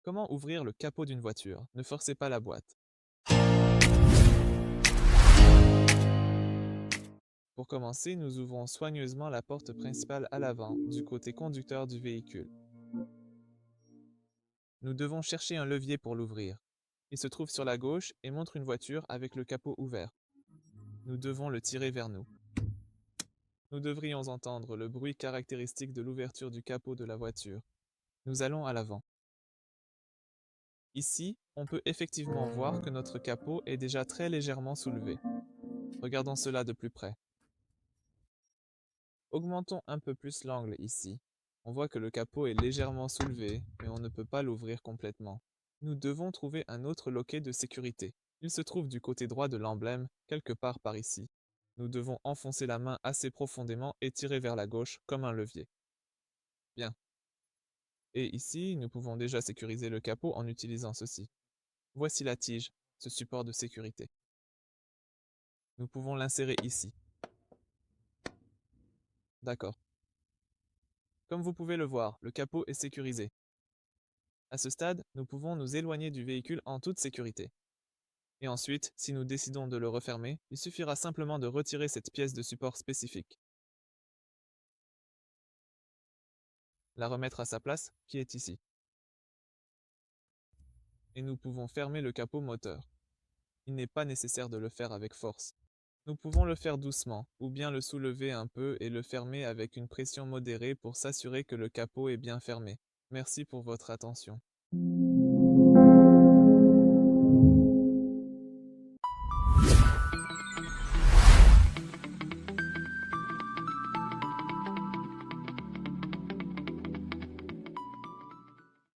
Comment ouvrir le capot d'une voiture? Ne forcez pas la boîte. Pour commencer, nous ouvrons soigneusement la porte principale à l'avant, du côté conducteur du véhicule. Nous devons chercher un levier pour l'ouvrir. Il se trouve sur la gauche et montre une voiture avec le capot ouvert. Nous devons le tirer vers nous. Nous devrions entendre le bruit caractéristique de l'ouverture du capot de la voiture. Nous allons à l'avant. Ici, on peut effectivement voir que notre capot est déjà très légèrement soulevé. Regardons cela de plus près. Augmentons un peu plus l'angle ici. On voit que le capot est légèrement soulevé, mais on ne peut pas l'ouvrir complètement. Nous devons trouver un autre loquet de sécurité. Il se trouve du côté droit de l'emblème, quelque part par ici. Nous devons enfoncer la main assez profondément et tirer vers la gauche comme un levier. Bien. Et ici, nous pouvons déjà sécuriser le capot en utilisant ceci. Voici la tige, ce support de sécurité. Nous pouvons l'insérer ici. D'accord. Comme vous pouvez le voir, le capot est sécurisé. À ce stade, nous pouvons nous éloigner du véhicule en toute sécurité. Et ensuite, si nous décidons de le refermer, il suffira simplement de retirer cette pièce de support spécifique. La remettre à sa place, qui est ici. Et nous pouvons fermer le capot moteur. Il n'est pas nécessaire de le faire avec force. Nous pouvons le faire doucement, ou bien le soulever un peu et le fermer avec une pression modérée pour s'assurer que le capot est bien fermé. Merci pour votre attention.